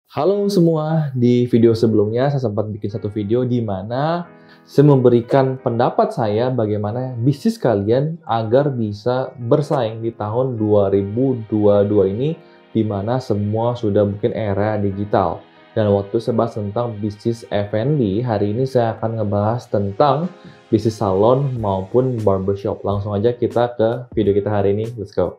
Halo semua, di video sebelumnya saya sempat bikin satu video di mana saya memberikan pendapat saya bagaimana bisnis kalian agar bisa bersaing di tahun 2022 ini di mana semua sudah mungkin era digital. Dan waktu saya bahas tentang bisnis F&B, hari ini saya akan ngebahas tentang bisnis salon maupun barbershop. Langsung aja kita ke video kita hari ini, let's go!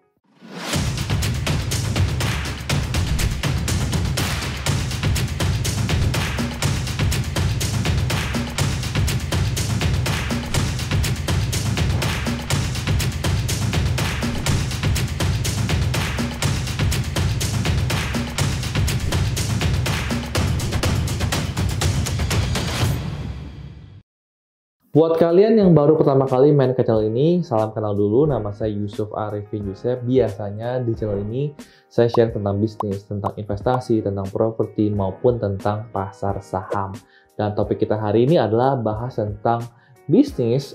Buat kalian yang baru pertama kali main ke channel ini, salam kenal dulu, nama saya Yusuf Arifin Yusef. Biasanya di channel ini saya share tentang bisnis, tentang investasi, tentang properti, maupun tentang pasar saham. Dan topik kita hari ini adalah bahas tentang bisnis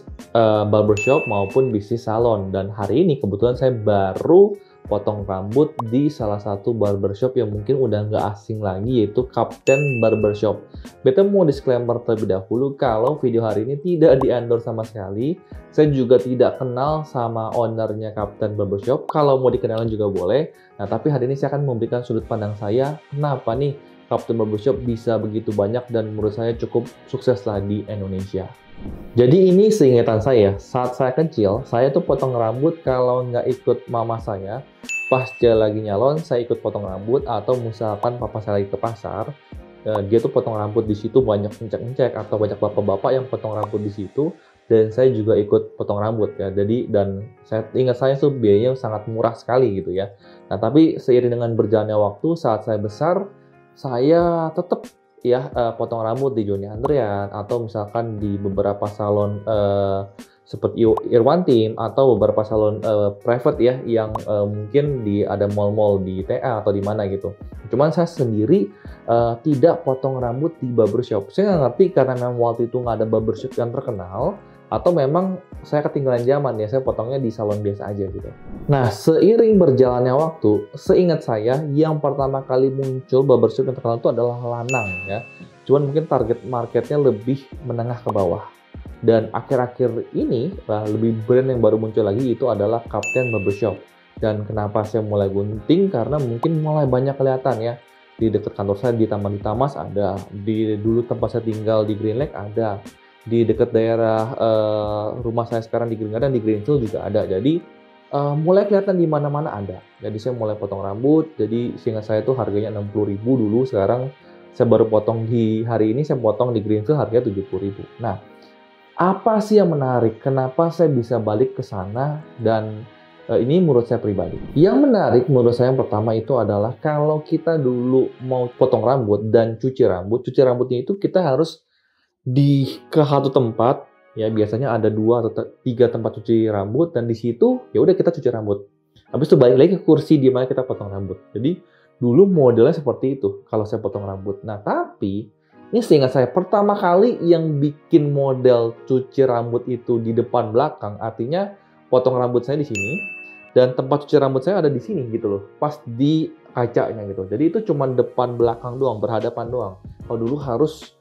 barbershop maupun bisnis salon. Dan hari ini kebetulan saya baru potong rambut di salah satu barbershop yang mungkin udah nggak asing lagi, yaitu Kapten Barbershop. Beta mau disclaimer terlebih dahulu kalau video hari ini tidak di-endorse sama sekali. Saya juga tidak kenal sama ownernya Kapten Barbershop. Kalau mau dikenalin juga boleh. Nah, tapi hari ini saya akan memberikan sudut pandang saya, kenapa nih Kapten Barbershop bisa begitu banyak dan menurut saya cukup sukses lah di Indonesia. Jadi ini seingatan saya, saat saya kecil, saya tuh potong rambut kalau nggak ikut mama saya. Pas dia lagi nyalon, saya ikut potong rambut, atau misalkan papa saya lagi ke pasar, dia tuh potong rambut di situ, banyak ngecek-ngecek, atau banyak bapak-bapak yang potong rambut di situ, dan saya juga ikut potong rambut ya. Jadi, dan saya ingat saya tuh biayanya sangat murah sekali gitu ya. Nah, tapi seiring dengan berjalannya waktu, saat saya besar, saya tetap ya potong rambut di Joni Andrean atau misalkan di beberapa salon seperti Irwantim atau beberapa salon private ya yang mungkin ada mall-mall di TA atau di mana gitu. Cuman saya sendiri tidak potong rambut di barbershop. Saya nggak ngerti karena memang waktu itu nggak ada barbershop yang terkenal atau memang saya ketinggalan zaman ya, saya potongnya di salon biasa aja gitu. Nah, seiring berjalannya waktu, seingat saya yang pertama kali muncul barbershop yang terkenal itu adalah Lanang ya. Cuman mungkin target marketnya lebih menengah ke bawah. Dan akhir-akhir ini, lebih brand yang baru muncul lagi itu adalah Kapten Barbershop. Dan kenapa saya mulai gunting? Karena mungkin mulai banyak kelihatan ya. Di dekat kantor saya di Taman Ditamas ada, dulu tempat saya tinggal di Green Lake ada, di dekat daerah rumah saya sekarang di Green Garden, di Greenfield juga ada. Jadi mulai kelihatan di mana-mana ada. Jadi saya mulai potong rambut. Jadi seingat saya tuh harganya 60.000 dulu. Sekarang saya baru potong di hari ini, saya potong di Greenfield harganya 70.000. Nah, apa sih yang menarik? Kenapa saya bisa balik ke sana? Dan ini menurut saya pribadi. Yang menarik menurut saya yang pertama itu adalah kalau kita dulu mau potong rambut dan cuci rambutnya itu kita harus ke satu tempat ya, biasanya ada 2 atau 3 tempat cuci rambut, dan di situ ya udah kita cuci rambut. Habis itu balik lagi ke kursi di mana kita potong rambut. Jadi dulu modelnya seperti itu kalau saya potong rambut. Nah, tapi ini seingat saya pertama kali yang bikin model cuci rambut itu di depan belakang, artinya potong rambut saya di sini dan tempat cuci rambut saya ada di sini gitu loh, pas di kacanya gitu. Jadi itu cuma depan belakang doang, berhadapan doang. Kalau dulu harus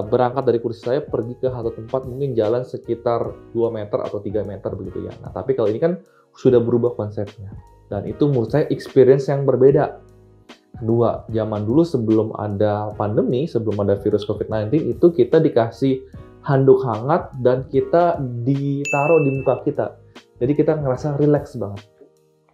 berangkat dari kursi saya pergi ke satu tempat, mungkin jalan sekitar 2 meter atau 3 meter begitu ya. Nah, tapi kalau ini kan sudah berubah konsepnya. Dan itu menurut saya experience yang berbeda. Kedua, zaman dulu sebelum ada pandemi, sebelum ada virus COVID-19, itu kita dikasih handuk hangat dan kita ditaruh di muka kita. Jadi kita ngerasa relax banget.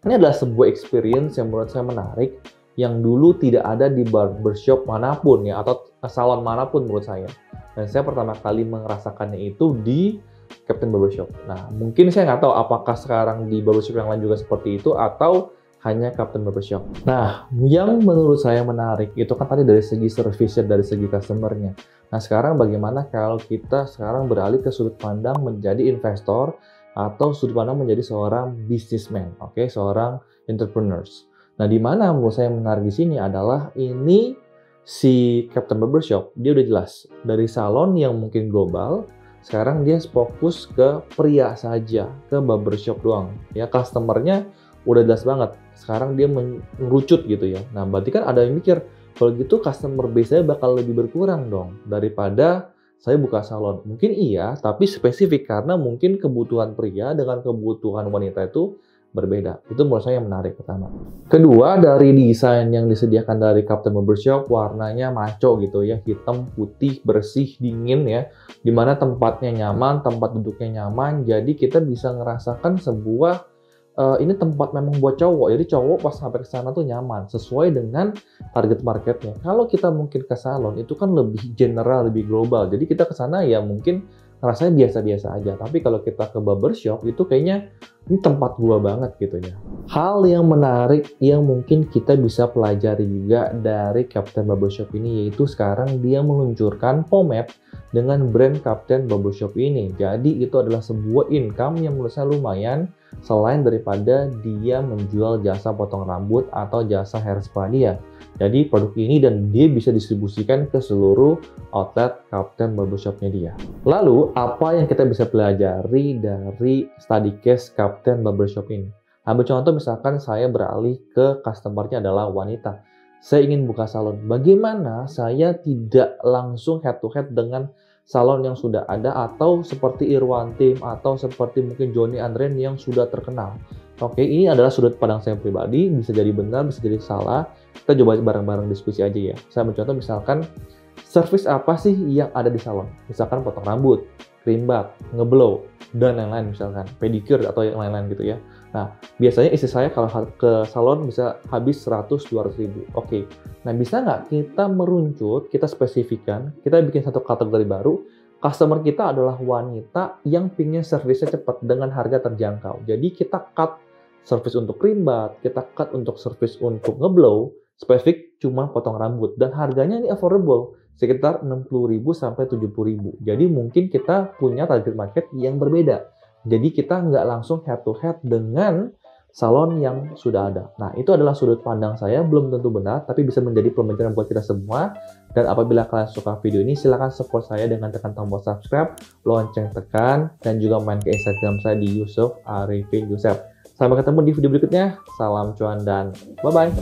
Ini adalah sebuah experience yang menurut saya menarik, yang dulu tidak ada di barbershop manapun ya, atau salon manapun menurut saya. Dan saya pertama kali merasakannya itu di Kapten Barbershop. Nah, mungkin saya nggak tahu apakah sekarang di barbershop yang lain juga seperti itu atau hanya Kapten Barbershop. Nah, yang menurut saya menarik itu kan tadi dari segi service, dari segi customer-nya. Nah, sekarang bagaimana kalau kita sekarang beralih ke sudut pandang menjadi investor atau sudut pandang menjadi seorang businessman, oke, seorang entrepreneurs. Nah, di mana menurut saya menarik di sini adalah ini si Kapten Barbershop, dia udah jelas dari salon yang mungkin global, sekarang dia fokus ke pria saja, ke barbershop doang. Ya, customernya udah jelas banget. Sekarang dia mengerucut gitu ya. Nah, berarti kan ada yang mikir, Kalau gitu customer base saya bakal lebih berkurang dong daripada saya buka salon. Mungkin iya, tapi spesifik karena mungkin kebutuhan pria dengan kebutuhan wanita itu berbeda. Itu menurut saya yang menarik pertama. Kedua, dari desain yang disediakan dari Captain Barbershop, warnanya maco gitu ya, hitam, putih, bersih, dingin ya, dimana tempatnya nyaman, tempat duduknya nyaman, jadi kita bisa ngerasakan sebuah ini tempat memang buat cowok, jadi cowok pas sampai ke sana tuh nyaman, sesuai dengan target marketnya. Kalau kita mungkin ke salon, itu kan lebih general, lebih global, jadi kita ke sana ya mungkin rasanya biasa-biasa aja. Tapi kalau kita ke barbershop, itu kayaknya ini tempat gua banget gitu ya. Hal yang menarik yang mungkin kita bisa pelajari juga dari Captain Barbershop ini, yaitu sekarang dia meluncurkan pomade dengan brand Captain Barbershop ini. Jadi itu adalah sebuah income yang menurut saya lumayan, selain daripada dia menjual jasa potong rambut atau jasa hair spa dia. Jadi produk ini dan dia bisa distribusikan ke seluruh outlet Captain Barbershop-nya dia. Lalu, apa yang kita bisa pelajari dari study case Captain Barbershop ini? Ambil contoh misalkan saya beralih ke customer-nya adalah wanita. Saya ingin buka salon. Bagaimana saya tidak langsung head to head dengan salon yang sudah ada atau seperti Irwan Tim atau seperti mungkin Johnny Andren yang sudah terkenal. Oke, ini adalah sudut pandang saya pribadi, bisa jadi benar, bisa jadi salah. Kita coba bareng-bareng diskusi aja ya. Saya mencontoh misalkan, service apa sih yang ada di salon? Misalkan potong rambut, creambath, ngeblow, dan lain-lain misalkan. Pedicure atau yang lain-lain gitu ya. Nah, biasanya istri saya kalau ke salon bisa habis 100-200 ribu. Oke, nah bisa nggak kita meruncut, kita spesifikkan, kita bikin satu kategori baru, customer kita adalah wanita yang pingin servisnya cepat dengan harga terjangkau. Jadi kita cut service untuk creambath, kita cut untuk service untuk ngeblow, spesifik cuma potong rambut. Dan harganya ini affordable, sekitar 60.000 sampai 70.000. Jadi mungkin kita punya target market yang berbeda. Jadi kita nggak langsung head to head dengan salon yang sudah ada. Nah, itu adalah sudut pandang saya, belum tentu benar, tapi bisa menjadi pembelajaran buat kita semua. Dan apabila kalian suka video ini, silahkan support saya dengan tekan tombol subscribe, lonceng tekan, dan juga main ke Instagram saya di Yusuf Arifin Yusef. Sampai ketemu di video berikutnya. Salam cuan dan bye-bye.